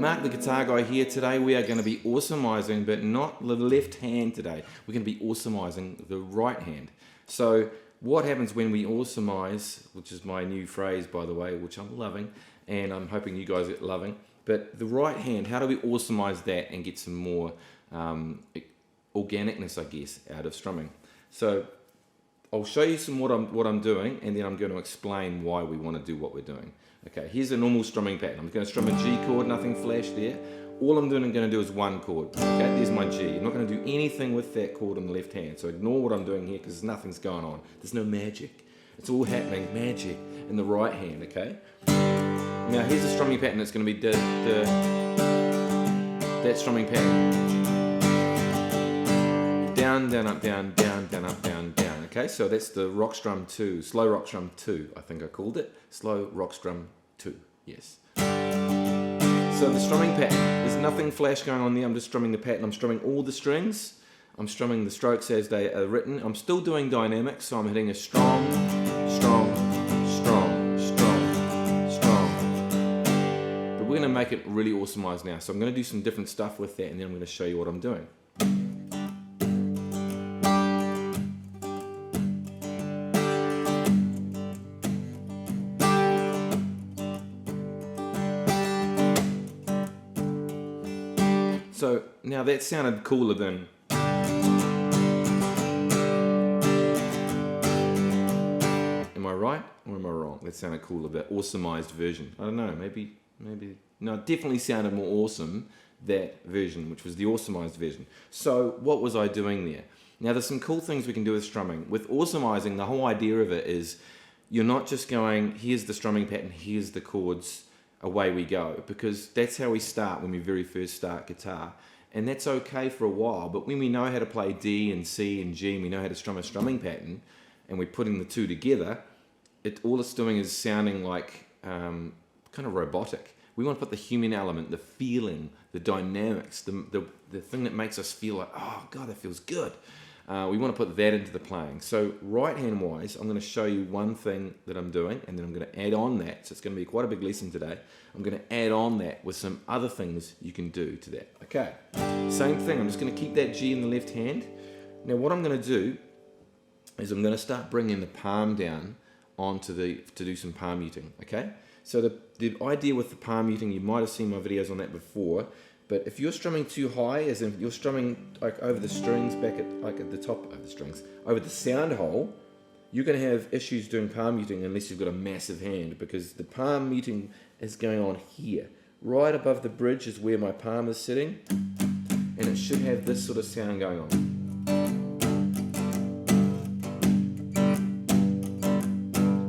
Mark the Guitar Guy here. Today we are going to be awesomizing, but not the left hand today. We're going to be awesomizing the right hand. So what happens when we awesomize, which is my new phrase by the way, which I'm loving, and I'm hoping you guys are loving, but the right hand, how do we awesomize that and get some more organicness, I guess, out of strumming? So I'll show you some what I'm doing, and then I'm going to explain why we want to do what we're doing. Okay, here's a normal strumming pattern. I'm going to strum a G chord, nothing flash there. All I'm going to do is one chord. Okay, there's my G. I'm not going to do anything with that chord on the left hand. So ignore what I'm doing here because nothing's going on. There's no magic. It's all happening magic in the right hand. Okay. Now here's the strumming pattern. It's going to be that strumming pattern. Down, down, up, down, down, down, up, down, down. Okay, so that's the rock strum 2, slow rock strum 2, I think I called it. Slow rock strum 2, yes. So the strumming pattern, there's nothing flash going on there, I'm just strumming the pattern. I'm strumming all the strings, I'm strumming the strokes as they are written. I'm still doing dynamics, so I'm hitting a strong, strong, strong, strong, strong. But we're going to make it really awesomized now, so I'm going to do some different stuff with that, and then I'm going to show you what I'm doing. So now that sounded cooler than. Am I right or am I wrong? That sounded cooler, that awesomized version. I don't know, maybe, no, it definitely sounded more awesome, that version, which was the awesomized version. So what was I doing there? Now there's some cool things we can do with strumming. With awesomizing, the whole idea of it is you're not just going, here's the strumming pattern, here's the chords, away we go, because that's how we start when we very first start guitar, and that's okay for a while. But when we know how to play D and C and G, and we know how to strum a strumming pattern, and we're putting the two together, all it's doing is sounding like kind of robotic. We want to put the human element, the feeling, the dynamics, the thing that makes us feel like, oh God, that feels good. We want to put that into the playing. So right hand wise, I'm going to show you one thing that I'm doing, and then I'm going to add on that. So it's going to be quite a big lesson today. I'm going to add on that with some other things you can do to that. Okay, same thing. I'm just going to keep that G in the left hand. Now what I'm going to do is I'm going to start bringing the palm down onto to do some palm muting. Okay, so the idea with the palm muting, you might have seen my videos on that before. But if you're strumming too high, as in you're strumming like over the strings, back at like at the top of the strings, over the sound hole, you're going to have issues doing palm muting unless you've got a massive hand, because the palm muting is going on here. Right above the bridge is where my palm is sitting, and it should have this sort of sound going on.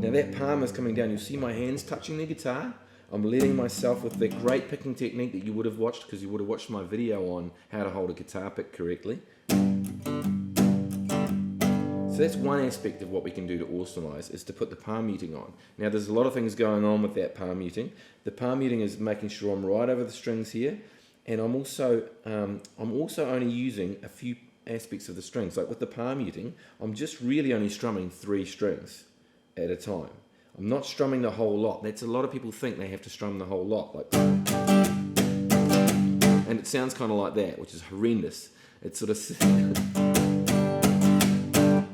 Now that palm is coming down. You'll see my hands touching the guitar. I'm letting myself, with that great picking technique that you would have watched, because you would have watched my video on how to hold a guitar pick correctly. So that's one aspect of what we can do to awesomize, is to put the palm muting on. Now there's a lot of things going on with that palm muting. The palm muting is making sure I'm right over the strings here, and I'm also only using a few aspects of the strings. Like with the palm muting, I'm just really only strumming 3 strings at a time. I'm not strumming the whole lot. That's a lot of people think they have to strum the whole lot, like, and it sounds kind of like that, which is horrendous. It's sort of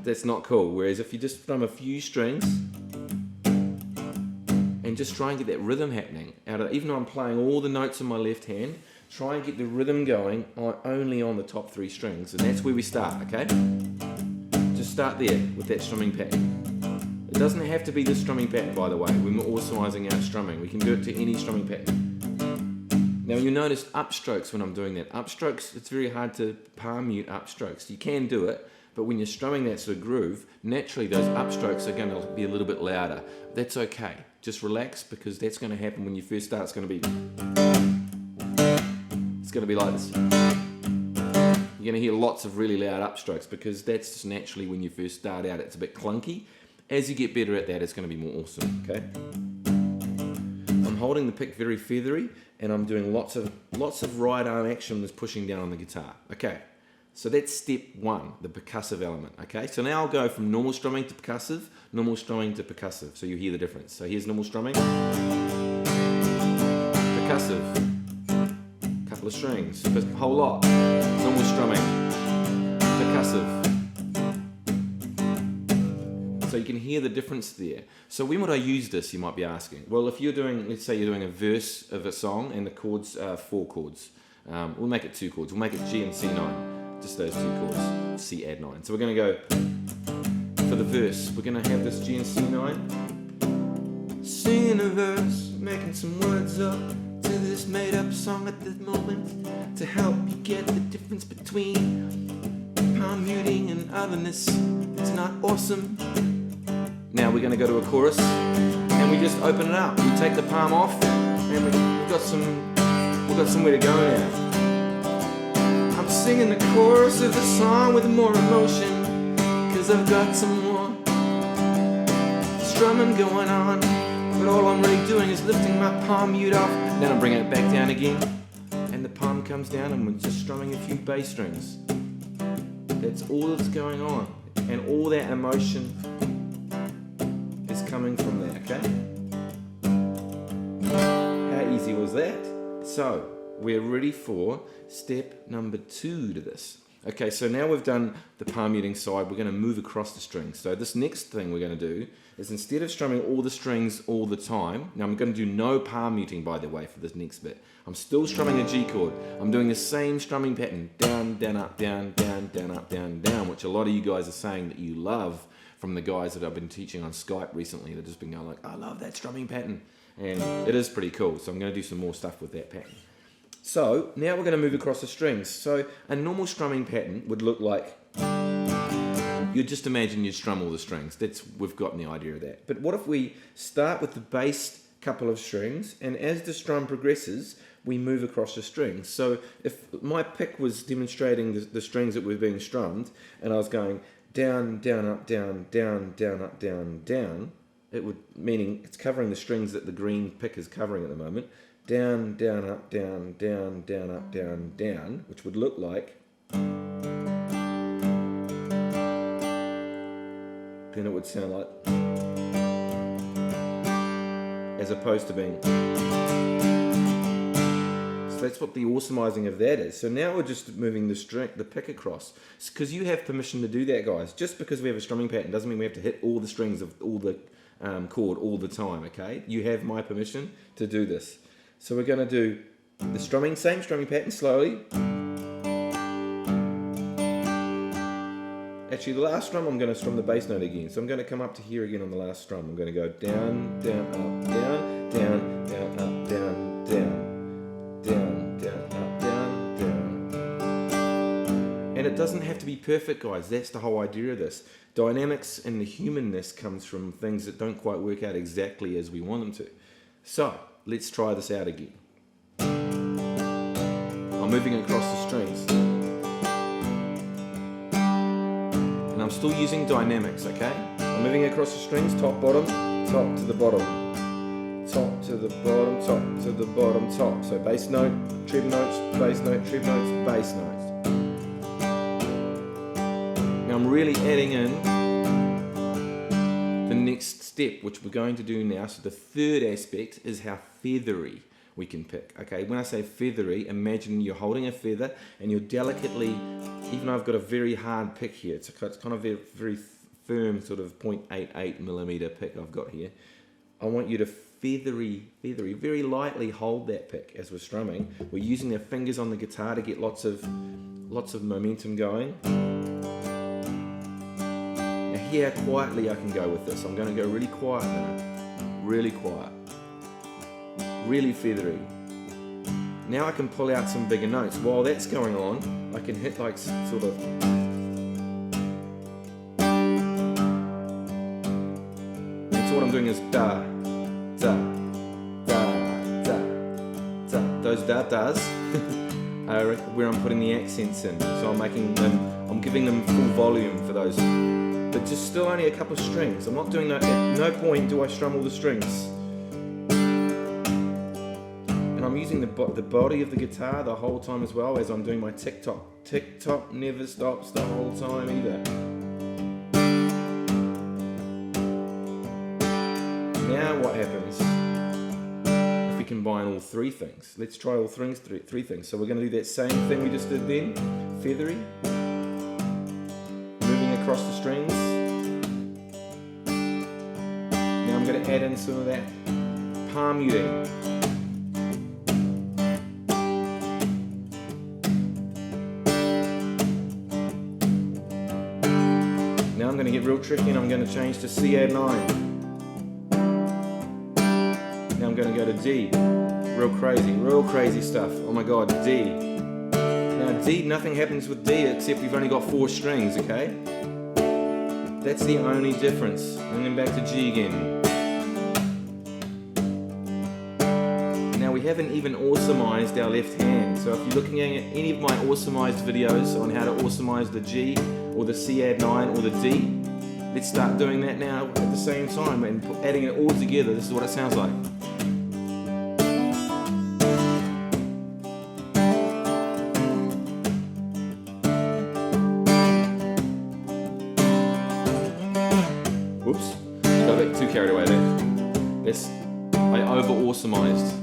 that's not cool. Whereas if you just strum a few strings and just try and get that rhythm happening even though I'm playing all the notes in my left hand, try and get the rhythm going only on the top 3 strings, and that's where we start. Okay, just start there with that strumming pattern. It doesn't have to be this strumming pattern, by the way, when we're awesomizing our strumming. We can do it to any strumming pattern. Now you'll notice upstrokes when I'm doing that. Upstrokes, it's very hard to palm mute upstrokes. You can do it, but when you're strumming that sort of groove, naturally those upstrokes are going to be a little bit louder. That's okay. Just relax, because that's going to happen when you first start. It's going to be like this. You're going to hear lots of really loud upstrokes, because that's just naturally when you first start out. It's a bit clunky. As you get better at that, it's going to be more awesome. Okay. I'm holding the pick very feathery, and I'm doing lots of right arm action that's pushing down on the guitar. Okay. So that's step 1, the percussive element. Okay. So now I'll go from normal strumming to percussive, normal strumming to percussive. So you hear the difference. So here's normal strumming, percussive, couple of strings, a whole lot. Normal strumming, percussive. So you can hear the difference there. So when would I use this, you might be asking? Well, if you're doing, let's say you're doing a verse of a song and the chords are 4 chords. We'll make it 2 chords. We'll make it G and C9. Just those 2 chords. C add 9. So we're going to go, for the verse, we're going to have this G and C9. Singing a verse, making some words up to this made up song at this moment to help you get the difference between palm muting and otherness. It's not awesome. Now we're going to go to a chorus and we just open it up. We take the palm off and we've got somewhere to go now. I'm singing the chorus of the song with more emotion, cause I've got some more strumming going on. But all I'm really doing is lifting my palm mute off, then I'm bringing it back down again, and the palm comes down and we're just strumming a few bass strings. That's all that's going on, and all that emotion is coming from there, okay? How easy was that? So, we're ready for step number 2 to this. Okay, so now we've done the palm muting side, we're going to move across the strings. So this next thing we're going to do is, instead of strumming all the strings all the time, now I'm going to do no palm muting, by the way, for this next bit. I'm still strumming a G chord. I'm doing the same strumming pattern, down, down, up, down, down, down, up, down, down, which a lot of you guys are saying that you love from the guys that I've been teaching on Skype recently. They've just been going like, I love that strumming pattern. And it is pretty cool, so I'm going to do some more stuff with that pattern. So now we're going to move across the strings. So a normal strumming pattern would look like, you just imagine you strum all the strings. We've gotten the idea of that. But what if we start with the bass couple of strings, and as the strum progresses, we move across the strings. So if my pick was demonstrating the strings that were being strummed, and I was going down, down, up, down, down, down, up, down, down, it would, meaning it's covering the strings that the green pick is covering at the moment. Down, down, up, down, down, down, up, down, down, which would look like, then it would sound like, as opposed to being. So that's what the awesomizing of that is. So now we're just moving the pick across, because you have permission to do that, guys. Just because we have a strumming pattern doesn't mean we have to hit all the strings of all the chord all the time, okay? You have my permission to do this. So we're going to do the same strumming pattern slowly. Actually, the last strum, I'm going to strum the bass note again. So I'm going to come up to here again on the last strum. I'm going to go down, down, up, down, down, down, up, down, down, down, down, up, down, down. And it doesn't have to be perfect, guys. That's the whole idea of this. Dynamics and the humanness comes from things that don't quite work out exactly as we want them to. So let's try this out again. I'm moving across the strings. And I'm still using dynamics, okay? I'm moving across the strings, top, bottom, top to the bottom. Top to the bottom, top to the bottom, top. So bass note, treble notes, bass note, treble notes, bass notes. Now I'm really adding in the next step, which we're going to do now. So the third aspect is how feathery we can pick. Okay, when I say feathery, imagine you're holding a feather and you're delicately, even though I've got a very hard pick here, it's kind of a very firm sort of 0.88 millimeter pick I've got here. I want you to feathery, very lightly hold that pick as we're strumming. We're using our fingers on the guitar to get lots of momentum going. How quietly I can go with this. I'm going to go really quiet now. Really quiet. Really feathery. Now I can pull out some bigger notes. While that's going on, I can hit like sort of. And so what I'm doing is da, da, da, da, da. Those da-das are where I'm putting the accents in. So I'm giving them full volume for those. But just still only a couple of strings. I'm not doing that. At no point do I strum all the strings. And I'm using the body of the guitar the whole time as well as I'm doing my tick-tock. Tick-tock never stops the whole time either. Now what happens? If we combine all three things. Let's try all three things. So we're going to do that same thing we just did then, feathery, moving across the strings. Now I'm going to add in some of that palm muting. Now I'm going to get real tricky and I'm going to change to C add 9. Now I'm going to go to D. Real crazy stuff. Oh my god, D. Now D, nothing happens with D except we've only got 4 strings, okay? That's the only difference. And then back to G again. Now we haven't even awesomized our left hand. So if you're looking at any of my awesomized videos on how to awesomeize the G or the C add 9 or the D, let's start doing that now at the same time and adding it all together. This is what it sounds like. Whoops, got a bit too carried away there. I over-awesomized.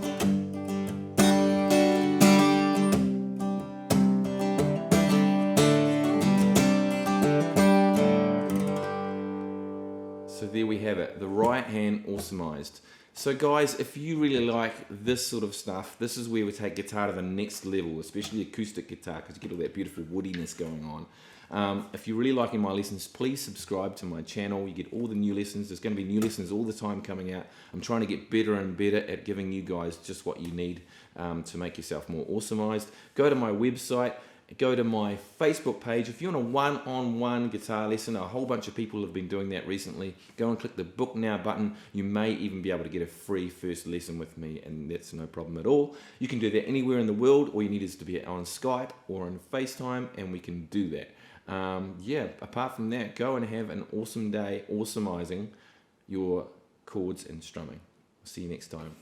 So there we have it, the right hand awesomized. So guys, if you really like this sort of stuff, this is where we take guitar to the next level, especially acoustic guitar, because you get all that beautiful woodiness going on. If you're really liking my lessons, please subscribe to my channel. You get all the new lessons. There's going to be new lessons all the time coming out. I'm trying to get better and better at giving you guys just what you need to make yourself more awesomized. Go to my website. Go to my Facebook page. If you want a one-on-one guitar lesson, a whole bunch of people have been doing that recently. Go and click the book now button. You may even be able to get a free first lesson with me, and that's no problem at all. You can do that anywhere in the world. All you need is to be on Skype or on FaceTime, and we can do that. Yeah, apart from that, go and have an awesome day awesomizing your chords and strumming. See you next time.